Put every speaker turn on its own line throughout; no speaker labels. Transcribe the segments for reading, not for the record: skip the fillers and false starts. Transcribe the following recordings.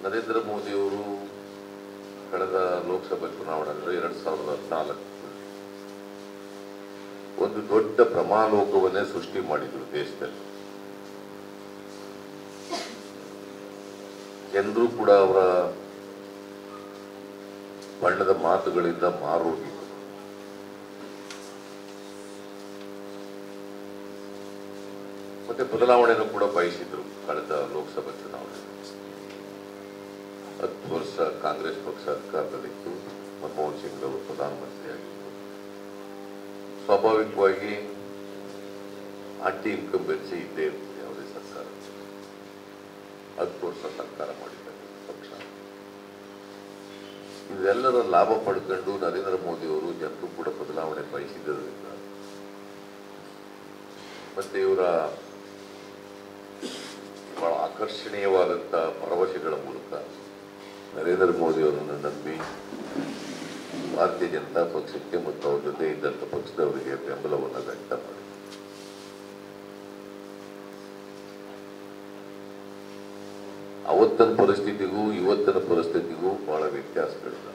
ನರೇಂದ್ರ ಮೋದಿಯವರು ಕಳೆದ ಲೋಕಸಭಾ ಚುನಾವಣೆಯಲ್ಲಿ 2014 ಒಂದು ದೊಡ್ಡ ಭ್ರಮಾಲೋಕವನ್ನೇ ಸೃಷ್ಟಿ ಮಾಡಿದ್ರು ದೇಶದಲ್ಲಿ. ಜನರು ಕೂಡ ಅವರ ಬಣ್ಣದ ಮಾತುಗಳಿಂದ ಮಾರೋಗಿದ್ರು. ಮತ್ತೆ ಬದಲಾವಣೆಯನ್ನು ಕೂಡ ಬಯಸಿದ್ರು. ಕಳೆದ ಲೋಕಸಭಾ ಚುನಾವಣೆ 10 ವರ್ಷ ಕಾಂಗ್ರೆಸ್ ಪಕ್ಷ ಅಧಿಕಾರದಲ್ಲಿತ್ತು. ಮನಮೋಹನ್ ಸಿಂಗ್ ಅವರು ಪ್ರಧಾನಮಂತ್ರಿ ಆಗಿದ್ದರು. ಸ್ವಾಭಾವಿಕವಾಗಿ ಆಂಟಿ ಇನ್ಕಂಬೆನ್ಸಿ ಇದ್ದೇ ಇರ್ತದೆ ಯಾವುದೇ ಸರ್ಕಾರ. 10 ವರ್ಷ ಸರ್ಕಾರ ಮಾಡಿದ್ದಾರೆ ಪಕ್ಷ. ಇದೆಲ್ಲರ ಲಾಭ ಪಡ್ಕೊಂಡು ನರೇಂದ್ರ ಮೋದಿ ಅವರು ಜನರು ಕೂಡ ಬದಲಾವಣೆ ಬಯಸಿದ್ದರಿಂದ ಮತ್ತೆ ಇವರ ಬಹಳ ಆಕರ್ಷಣೀಯವಾದಂಥ ಭರವಸೆಗಳ ಮೂಲಕ ನರೇಂದ್ರ ಮೋದಿ ಅವರನ್ನು ನಂಬಿ ಭಾರತೀಯ ಜನತಾ ಪಕ್ಷಕ್ಕೆ ಮತ್ತು ಅವ್ರ ಜೊತೆ ಇದ್ದಂಥ ಪಕ್ಷದವರಿಗೆ ಬೆಂಬಲವನ್ನು ವ್ಯಕ್ತ ಮಾಡಿ ಅವತ್ತಿನ ಪರಿಸ್ಥಿತಿಗೂ ಇವತ್ತಿನ ಪರಿಸ್ಥಿತಿಗೂ ಬಹಳ ವ್ಯತ್ಯಾಸಗಳಿಲ್ಲ.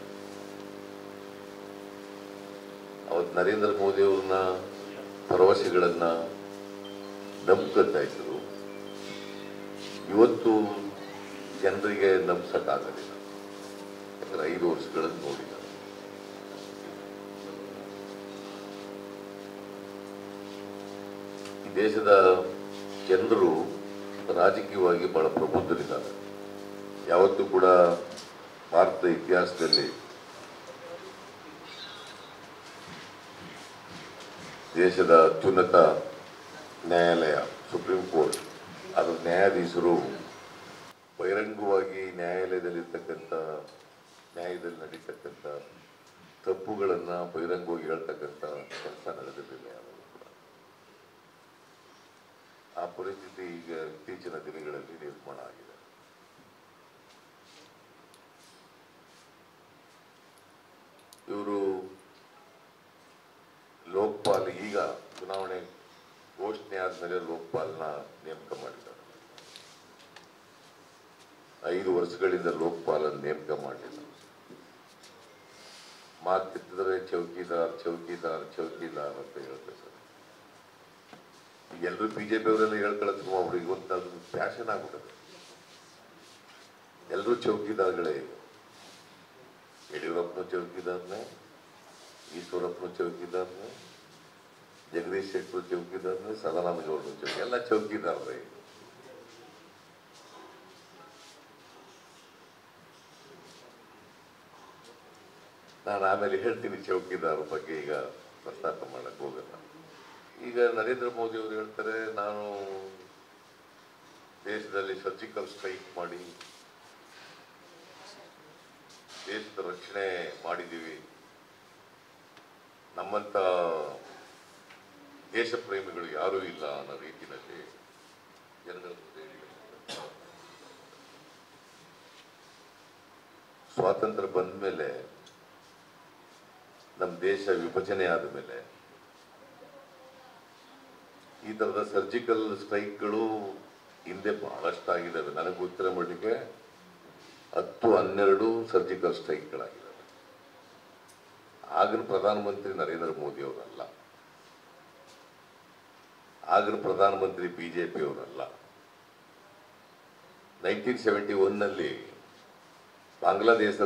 ಅವತ್ತು ನರೇಂದ್ರ ಮೋದಿ ಅವ್ರನ್ನ ಭರವಸೆಗಳನ್ನ ನಂಬ್ಕೊತಾ ಇದ್ರು. ಇವತ್ತು ಜನರಿಗೆ ನಂಬಿಸಕ್ಕಾಗಲಿಲ್ಲ. ಯಾಕಂದ್ರೆ 5 ವರ್ಷಗಳನ್ನು ನೋಡಿಲ್ಲ. ಈ ದೇಶದ ಜನರು ರಾಜಕೀಯವಾಗಿ ಬಹಳ ಪ್ರಬುದ್ಧರಿದ್ದಾರೆ. ಯಾವತ್ತೂ ಕೂಡ ಭಾರತದ ಇತಿಹಾಸದಲ್ಲಿ ದೇಶದ ಅತ್ಯುನ್ನತ ನ್ಯಾಯಾಲಯ ಸುಪ್ರೀಂ ಕೋರ್ಟ್ ಅದರ ನ್ಯಾಯಾಧೀಶರು ಬಹಿರಂಗವಾಗಿ ನ್ಯಾಯಾಲಯದಲ್ಲಿ ನಡೀತಕ್ಕಂಥ ತಪ್ಪುಗಳನ್ನು ಬಹಿರಂಗವಾಗಿ ಹೇಳ್ತಕ್ಕಂಥ ಕೆಲಸ ನಡೆದಿರಲಿಲ್ಲ. ಆ ಪರಿಸ್ಥಿತಿ ಈಗ ಇತ್ತೀಚಿನ ದಿನಗಳಲ್ಲಿ ನಿರ್ಮಾಣ ಆಗಿದೆ. ಇವರು ಲೋಕಪಾಲ್ ಈಗ ಚುನಾವಣೆ ಘೋಷಣೆ ಆದ್ಮೇಲೆ ಲೋಕಪಾಲ್ನ ನೇಮಕ ಮಾಡಿದ್ದಾರೆ. 5 ವರ್ಷಗಳಿಂದ ಲೋಕಪಾಲನ್ನು ನೇಮಕ ಮಾಡಲಿಲ್ಲ. ಮಾತಿದ್ರೆ ಚೌಕಿದಾರ್ ಚೌಕಿದಾರ್ ಚೌಕಿದಾರ್ ಅಂತ ಹೇಳ್ತಾರೆ. ಎಲ್ಲರೂ ಬಿಜೆಪಿ ಅವರೆಲ್ಲ ಹೇಳ್ಕೊಳ್ಳೋದು ಅವ್ರಿಗೆ ಇವತ್ತು ಅದು ಫ್ಯಾಷನ್ ಆಗ್ಬಿಡುತ್ತೆ. ಎಲ್ಲರೂ ಚೌಕಿದಾರ್ಗಳೇ. ಯಡಿಯೂರಪ್ಪನ ಚೌಕಿದಾರನೇ, ಈಶ್ವರಪ್ಪನ ಚೌಕಿದಾರನೇ, ಜಗದೀಶ್ ಶೆಟ್ಟರ್ ಚೌಕಿದಾರನೇ, ಸದಾನಂದಗೌಡರ ಚೌಕಿ ಎಲ್ಲ ಚೌಕಿದಾರರೇ. ನಾನು ಆಮೇಲೆ ಹೇಳ್ತೀನಿ ಚೌಕಿದಾರ ಬಗ್ಗೆ, ಈಗ ಪ್ರಸ್ತಾಪ ಮಾಡಕ್ಕೆ ಹೋಗಲ್ಲ. ಈಗ ನರೇಂದ್ರ ಮೋದಿ ಅವರು ಹೇಳ್ತಾರೆ, ನಾನು ದೇಶದಲ್ಲಿ ಸರ್ಜಿಕಲ್ ಸ್ಟ್ರೈಕ್ ಮಾಡಿ ದೇಶದ ರಕ್ಷಣೆ ಮಾಡಿದ್ದೀವಿ, ನಮ್ಮಂತ ದೇಶ ಪ್ರೇಮಿಗಳು ಯಾರೂ ಇಲ್ಲ ಅನ್ನೋ ರೀತಿಯಲ್ಲಿ ಜನಗಳ ಮುಂದೆ ಸ್ವಾತಂತ್ರ್ಯ ಬಂದ ಮೇಲೆ, ನಮ್ಮ ದೇಶ ವಿಭಜನೆ ಆದ ಮೇಲೆ ಈ ತರದ ಸರ್ಜಿಕಲ್ ಸ್ಟ್ರೈಕ್ಗಳು ಹಿಂದೆ ಬಹಳಷ್ಟಾಗಿದ್ದಾವೆ. ನನಗೆ ಗೊತ್ತಿರೋ ಮಟ್ಟಿಗೆ 10-12 ಸರ್ಜಿಕಲ್ ಸ್ಟ್ರೈಕ್ಗಳಾಗಿದ್ದಾವೆ. ಆಗಿನ ಪ್ರಧಾನಮಂತ್ರಿ ನರೇಂದ್ರ ಮೋದಿ ಅವರಲ್ಲ, ಆಗಿನ ಪ್ರಧಾನಮಂತ್ರಿ ಬಿಜೆಪಿ ಅವರಲ್ಲ. 1971ನಲ್ಲಿ ಬಾಂಗ್ಲಾದೇಶ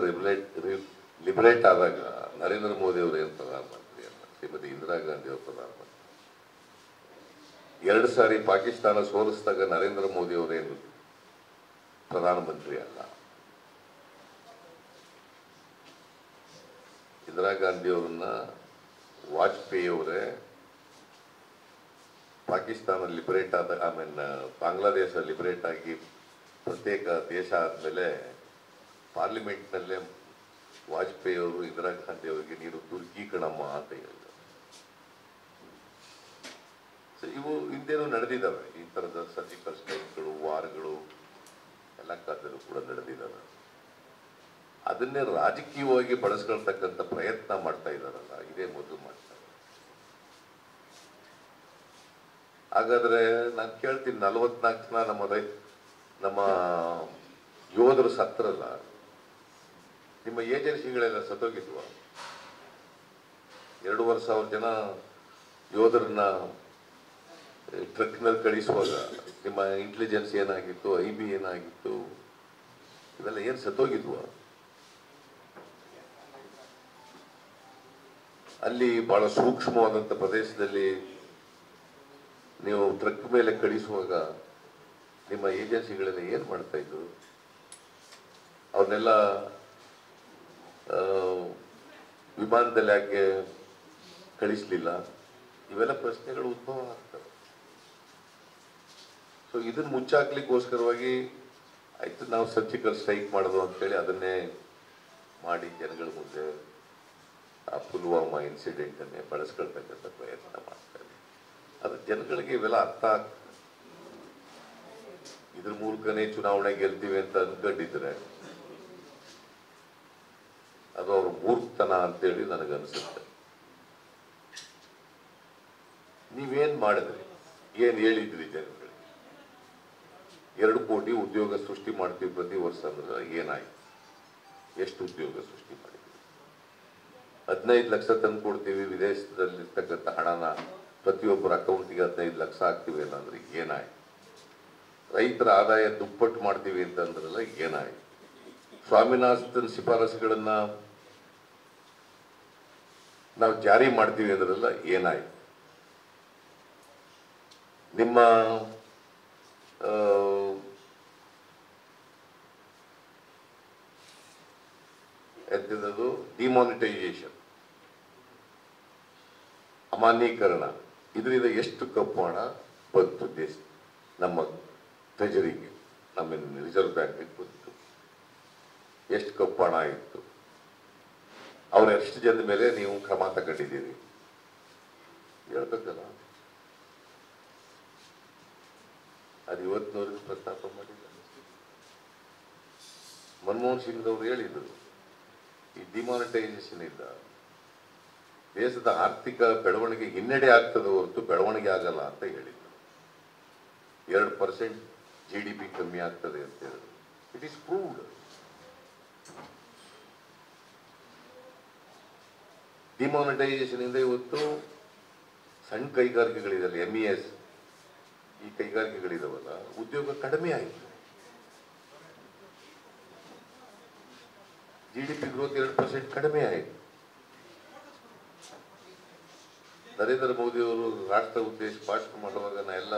ಲಿಬರೇಟ್ ಆದಾಗ ನರೇಂದ್ರ ಮೋದಿ ಅವರು ಏನು ಪ್ರಧಾನಮಂತ್ರಿ ಅಲ್ಲ, ಶ್ರೀಮತಿ ಇಂದಿರಾ ಗಾಂಧಿ ಅವರು ಪ್ರಧಾನಮಂತ್ರಿ. 2 ಸಾರಿ ಪಾಕಿಸ್ತಾನ ಸೋಲಿಸಿದಾಗ ನರೇಂದ್ರ ಮೋದಿ ಅವರೇನು ಪ್ರಧಾನಮಂತ್ರಿ ಅಲ್ಲ. ಇಂದಿರಾ ಗಾಂಧಿ ಅವರನ್ನ ವಾಜಪೇಯಿ ಅವರೇ ಪಾಕಿಸ್ತಾನ ಲಿಬರೇಟ್ ಆದ ಆಮೇಲೆ ಬಾಂಗ್ಲಾದೇಶ ಲಿಬರೇಟ್ ಆಗಿ ಪ್ರತ್ಯೇಕ ದೇಶ ಆದಮೇಲೆ ಪಾರ್ಲಿಮೆಂಟ್ನಲ್ಲೇ ವಾಜಪೇಯಿ ಅವರು ಇಂದಿರಾ ಗಾಂಧಿ ಅವರಿಗೆ ನೀನು ತುರ್ಕಿ ಕಣಮ್ಮ ಅಂತ ಹೇಳಿದರು. ಇವು ಹಿಂದೇನೂ ನಡೆದಿದ್ದಾವೆ. ಈ ಥರದ ಸರ್ಜಿಕಲ್ ಸ್ಟ್ರೈಕ್ಗಳು, ವಾರ್ಗಳು ಎಲ್ಲ ಕಾಲದಲ್ಲೂ ಕೂಡ ನಡೆದಿದ್ದಾವೆ. ಅದನ್ನೇ ರಾಜಕೀಯವಾಗಿ ಬಳಸ್ಕೊಳ್ತಕ್ಕಂಥ ಪ್ರಯತ್ನ ಮಾಡ್ತಾ ಇದ್ದಾರಲ್ಲ, ಇದೇ ಮೊದಲು ಮಾಡ್ತಾರೆ. ಹಾಗಾದ್ರೆ ನಾನು ಕೇಳ್ತೀನಿ, 44 ಜನ ನಮ್ಮ ಯೋಧರು ಸತ್ತರಲ್ಲ, ನಿಮ್ಮ ಏಜೆನ್ಸಿಗಳೆಲ್ಲ ಸತ್ತೋಗಿದ್ವ? 2,500 ಜನ ಯೋಧರನ್ನ ಟ್ರಕ್ನಲ್ಲಿ ಕಳಿಸುವಾಗ ನಿಮ್ಮ ಇಂಟೆಲಿಜೆನ್ಸ್ ಏನಾಗಿತ್ತು, IB ಏನಾಗಿತ್ತು, ಇವೆಲ್ಲ ಏನು ಸತ್ತೋಗಿದ್ವ? ಅಲ್ಲಿ ಬಹಳ ಸೂಕ್ಷ್ಮವಾದಂಥ ಪ್ರದೇಶದಲ್ಲಿ ನೀವು ಟ್ರಕ್ ಮೇಲೆ ಕಳಿಸುವಾಗ ನಿಮ್ಮ ಏಜೆನ್ಸಿಗಳೆಲ್ಲ ಏನು ಮಾಡ್ತಾ ಇದ್ರು? ಅವನ್ನೆಲ್ಲ ವಿಮಾನದಲ್ಲಿ ಯಾಕೆ ಕಳಿಸ್ಲಿಲ್ಲ? ಇವೆಲ್ಲ ಪ್ರಶ್ನೆಗಳು ಉದ್ಭವ ಆಗ್ತವೆ. ಸೊ ಇದನ್ನು ಮುಚ್ಚಾಕ್ಲಿಕ್ಕೋಸ್ಕರವಾಗಿ ಆಯ್ತು ನಾವು ಸರ್ಜಿಕಲ್ ಸ್ಟ್ರೈಕ್ ಮಾಡೋದು ಅಂತೇಳಿ ಅದನ್ನೇ ಮಾಡಿ ಜನಗಳ ಮುಂದೆ ಆ ಪುಲ್ವಾಮಾ ಇನ್ಸಿಡೆಂಟನ್ನೇ ಬಳಸ್ಕೊಳ್ತಕ್ಕಂಥ ಪ್ರಯತ್ನ ಮಾಡ್ತಾರೆ. ಅದು ಜನಗಳಿಗೆ ಇವೆಲ್ಲ ಅರ್ಥ ಆಗ್ತದೆ. ಇದ್ರ ಮೂಲಕನೇ ಚುನಾವಣೆ ಗೆಲ್ತೀವಿ ಅಂತ ಅನ್ಕೊಂಡಿದ್ರೆ ಅದು ಅವ್ರ ಮೂರ್ಖತನ ಅಂತೇಳಿ ನನಗನ್ಸುತ್ತೆ. ನೀವೇನ್ ಮಾಡಿದ್ರಿ? ಏನ್ ಹೇಳಿದ್ರಿ ಜನಗಳಿಗೆ? 2 ಕೋಟಿ ಉದ್ಯೋಗ ಸೃಷ್ಟಿ ಮಾಡ್ತೀವಿ ಪ್ರತಿ ವರ್ಷ ಅಂದ್ರೆ ಏನಾಯ್ತು? ಎಷ್ಟು ಉದ್ಯೋಗ ಸೃಷ್ಟಿ ಮಾಡಿದ್ವಿ? 15 ಲಕ್ಷ ತಂದು ಕೊಡ್ತೀವಿ, ವಿದೇಶದಲ್ಲಿರ್ತಕ್ಕಂಥ ಹಣನ ಪ್ರತಿಯೊಬ್ಬರ ಅಕೌಂಟಿಗೆ 15 ಲಕ್ಷ ಹಾಕ್ತೀವಿ ಅನ್ನಂದ್ರೆ ಏನಾಯ್ತು? ರೈತರ ಆದಾಯ ದುಪ್ಪಟ್ಟು ಮಾಡ್ತೀವಿ ಅಂತಂದ್ರಲ್ಲ ಏನಾಯ್ತು? ಸ್ವಾಮಿನಾಥನ್ ಶಿಫಾರಸುಗಳನ್ನ ನಾವು ಜಾರಿ ಮಾಡ್ತೀವಿ ಅಂದ್ರಲ್ಲ ಏನಾಯ್ತು? ನಿಮ್ಮ ಎಂಥದ್ದು ಡಿಮಾನಿಟೈಸೇಷನ್, ಅಮಾನ್ಯೀಕರಣ, ಇದರಿಂದ ಎಷ್ಟು ಕಪ್ಪು ಹಣ ಬಂತು ದೇಶ ನಮ್ಮ ಟ್ರೆಜರಿಗೆ, ನಮ್ಮ ರಿಸರ್ವ್ ಬ್ಯಾಂಕಿಗೆ ಬಂತು? ಎಷ್ಟು ಕಪ್ಪು ಹಣ ಇತ್ತು? ಅವ್ರ ಎಷ್ಟು ಜನದ ಮೇಲೆ ನೀವು ಕ್ರಮ ತಗೊಂಡಿದ್ದೀರಿ ಹೇಳ್ಬೇಕಲ್ಲ. ಅದು ಇವತ್ತಿನವರೆಗೂ ಪ್ರಸ್ತಾಪ ಮಾಡಿಲ್ಲ. ಮನಮೋಹನ್ ಸಿಂಗ್ ಅವರು ಹೇಳಿದರು, ಈ ಡಿಮಾನಿಟೈಸೇಷನ್ ಇಂದ ದೇಶದ ಆರ್ಥಿಕ ಬೆಳವಣಿಗೆ ಹಿನ್ನಡೆ ಆಗ್ತದೆ ಹೊರತು ಬೆಳವಣಿಗೆ ಆಗಲ್ಲ ಅಂತ ಹೇಳಿದ್ರು. 2% GDP ಕಮ್ಮಿ ಆಗ್ತದೆ ಅಂತ ಹೇಳಿದ್ರು. It is proved. ಡಿಮಾನಿಟೈಸೇಷನ್ ಇಂದ ಇವತ್ತು ಸಣ್ಣ ಕೈಗಾರಿಕೆಗಳಿದೆಯಲ್ಲ, MES, ಈ ಕೈಗಾರಿಕೆಗಳಿದಾವಲ್ಲ, ಉದ್ಯೋಗ ಕಡಿಮೆ ಆಯಿತು. GDP ಗ್ರೋತ್ 2% ಕಡಿಮೆ ಆಯಿತು. ನರೇಂದ್ರ ಮೋದಿ ಅವರು ರಾಷ್ಟ್ರ ಉದ್ದೇಶ ಭಾಷಣ ಮಾಡುವಾಗ ನಾ ಎಲ್ಲ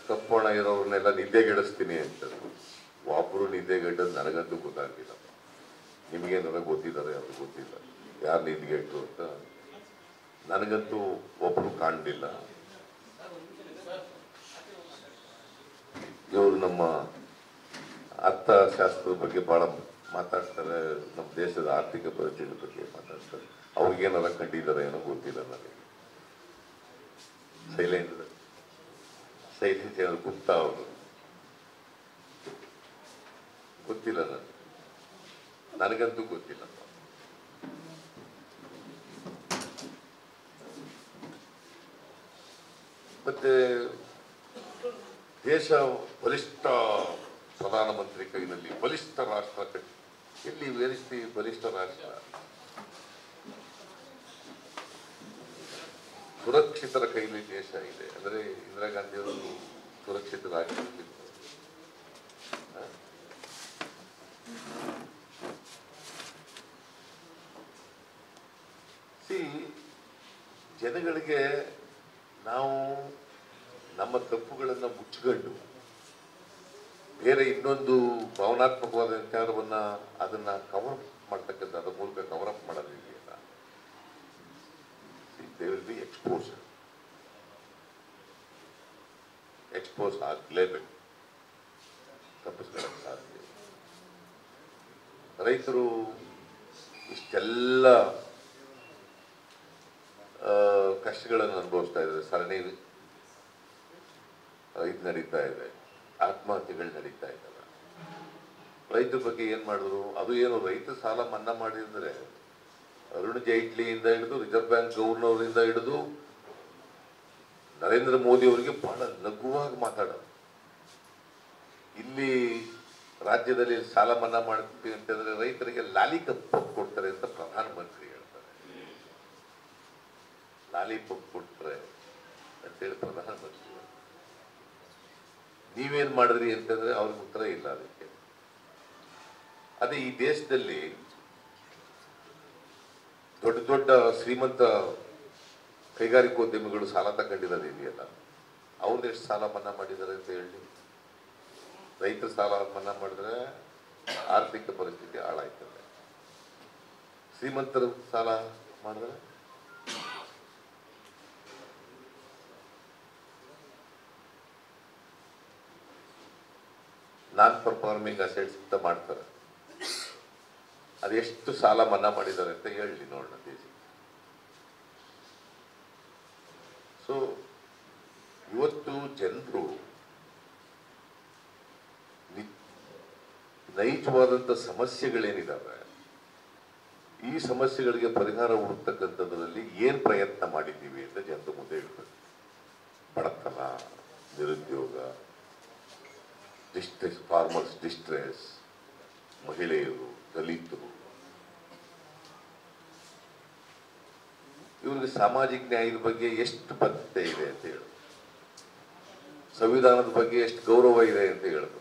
ಕಪ್ಪಣ ಇರೋರನ್ನೆಲ್ಲ ನಿದ್ದೆಗೆಡಿಸ್ತೀನಿ ಅಂತ. ಒಬ್ಬರು ನಿದ್ದೆಗೆಟ್ಟದ್ದು ನನಗಂತೂ ಗೊತ್ತಾಗಿಲ್ಲ. ನಿಮಗೇನಾರ ಗೊತ್ತಿದ್ದಾರೆ, ಅವ್ರಿಗೆ ಗೊತ್ತಿಲ್ಲ ಯಾರು ನಿದ್ದೆಗೆಟ್ಟರು ಅಂತ. ನನಗಂತೂ ಒಬ್ಬರು ಕಾಣಲಿಲ್ಲ. ಇವರು ನಮ್ಮ ಅರ್ಥಶಾಸ್ತ್ರದ ಬಗ್ಗೆ ಬಹಳ ಮಾತಾಡ್ತಾರೆ, ನಮ್ಮ ದೇಶದ ಆರ್ಥಿಕ ಪರಿಸ್ಥಿತಿ ಬಗ್ಗೆ ಮಾತಾಡ್ತಾರೆ. ಅವ್ರಿಗೇನಾರ ಕಂಡಿದ್ದಾರೆ ಏನೋ ಗೊತ್ತಿಲ್ಲ ನನಗೆ. ಶೈಲೇಂದ್ರ ಗುಪ್ತಾ ಅವರು ಗೊತ್ತಿಲ್ಲ ನನಗಂತೂ ಗೊತ್ತಿಲ್ಲ. ಮತ್ತೆ ದೇಶ ಬಲಿಷ್ಠ ಪ್ರಧಾನಮಂತ್ರಿ ಕೈನಲ್ಲಿ ಬಲಿಷ್ಠ ರಾಷ್ಟ್ರ ಕಟ್ಟಿ, ಎಲ್ಲಿ ವೇರಿಸ್ತಿ ಬಲಿಷ್ಠ ರಾಷ್ಟ್ರ? ಸುರಕ್ಷಿತರ ಕೈಲಿ ದೇಶ ಇದೆ. ಅಂದರೆ ಇಂದಿರಾ ಗಾಂಧಿ ಅವರು ಸುರಕ್ಷಿತರಾಗಿರ್ತಿದ್ರು. ಜನಗಳಿಗೆ ನಾವು ನಮ್ಮ ತಪ್ಪುಗಳನ್ನು ಮುಚ್ಚಿಕೊಂಡು ಬೇರೆ ಇನ್ನೊಂದು ಭಾವನಾತ್ಮಕವಾದ ವಿಚಾರವನ್ನ ಅದನ್ನ ಕವರ್ ಮಾಡ್ತಕ್ಕಂಥ, ಅದರ ಮೂಲಕ ಕವರ್ ಅಪ್ ಮಾಡೋದಿದೆಯಲ್ಲ, ದೇ ವಿಲ್ ಬಿ ಎಕ್ಸ್ಪೋಸ್ ಆಗಲೇಬೇಕು. ತಪ್ಪಿಸ್ಕೊಳ್ಳೋಕೆ ಸಾಧ್ಯ. ರೈತರು ಇಷ್ಟೆಲ್ಲ ಕಷ್ಟಗಳನ್ನು ಅನುಭವಿಸ್ತಾ ಇದ್ದಾರೆ. ಸರಣಿ ಇದು ನಡೀತಾ ಇದೆ, ಆತ್ಮಹತ್ಯೆಗಳು ನಡೀತಾ ಇದ್ದಾವೆ. ರೈತರ ಬಗ್ಗೆ ಏನ್ ಮಾಡಿದ್ರು? ಅದು ಏನು ರೈತ ಸಾಲ ಮನ್ನಾ ಮಾಡಿದ್ರೆ ಅರುಣ್ ಜೈಟ್ಲಿಯಿಂದ ಹಿಡಿದು ರಿಸರ್ವ್ ಬ್ಯಾಂಕ್ ಗವರ್ನರ್ ಹಿಡಿದು ನರೇಂದ್ರ ಮೋದಿ ಅವರಿಗೆ ಬಹಳ ಲಘುವಾಗಿ ಮಾತಾಡೋದು. ಇಲ್ಲಿ ರಾಜ್ಯದಲ್ಲಿ ಸಾಲ ಮನ್ನಾ ಮಾಡ್ತೀವಿ ಅಂತಂದ್ರೆ ರೈತರಿಗೆ ಲಾಲಿಪಾಪ್ ಕೊಡ್ತಾರೆ ಅಂತ ಪ್ರಧಾನಮಂತ್ರಿ ಹೇಳ್ತಾರೆ. ಲಾಲಿಪಾಪ್ ಕೊಟ್ರೆ ಅಂತೇಳಿ ಪ್ರಧಾನಮಂತ್ರಿ. ನೀವೇನ್ ಮಾಡಿದ್ರಿ ಅಂತಂದ್ರೆ ಅವ್ರಿಗೆ ಉತ್ತರ ಇಲ್ಲ ಅದಕ್ಕೆ. ಅದೇ ಈ ದೇಶದಲ್ಲಿ ದೊಡ್ಡ ದೊಡ್ಡ ಶ್ರೀಮಂತ ಕೈಗಾರಿಕೋದ್ಯಮಿಗಳು ಸಾಲ ತಗೊಂಡಿದ್ದಾರೆ ಇದೆಯಲ್ಲ, ಅವ್ರದ್ದು ಎಷ್ಟು ಸಾಲ ಮನ್ನಾ ಮಾಡಿದ್ದಾರೆ ಅಂತ ಹೇಳಿ. ರೈತರ ಸಾಲ ಮನ್ನಾ ಮಾಡಿದ್ರೆ ಆರ್ಥಿಕ ಪರಿಸ್ಥಿತಿ ಹಾಳಾಯ್ತದೆ. ಶ್ರೀಮಂತರ ಸಾಲ ಮಾಡಿದ್ರೆ ನಾನ್ ಪರ್ಫಾರ್ಮಿಂಗ್ ಅಸೆಟ್ಸ್ ಅಂತ ಮಾಡ್ತಾರೆ. ಅದೆಷ್ಟು ಸಾಲ ಮನ್ನಾ ಮಾಡಿದ್ದಾರೆ ಅಂತ ಹೇಳಿ ನೋಡೋಣ ದೇಶಕ್ಕೆ. ಸೊ ಇವತ್ತು ಜನರು ನೈಜವಾದಂಥ ಸಮಸ್ಯೆಗಳೇನಿದ್ದಾವೆ, ಈ ಸಮಸ್ಯೆಗಳಿಗೆ ಪರಿಹಾರ ಹುಡುಕ್ತಕ್ಕಂಥದ್ರಲ್ಲಿ ಏನು ಪ್ರಯತ್ನ ಮಾಡಿದ್ದೀವಿ ಅಂತ ಜನರ ಮುಂದೆ ಇಡ್ಬೇಕು. ಬಡತನ, ನಿರುದ್ಯೋಗ, ಡಿಸ್ಟ್ರೆಸ್, ಫಾರ್ಮರ್ಸ್ ಡಿಸ್ಟ್ರೆಸ್, ಮಹಿಳೆಯರು, ದಲಿತರು, ಇವರಿಗೆ ಸಾಮಾಜಿಕ ನ್ಯಾಯದ ಬಗ್ಗೆ ಎಷ್ಟು ಬದ್ಧತೆ ಇದೆ ಅಂತ ಹೇಳೋದು, ಸಂವಿಧಾನದ ಬಗ್ಗೆ ಎಷ್ಟು ಗೌರವ ಇದೆ ಅಂತ ಹೇಳೋದು.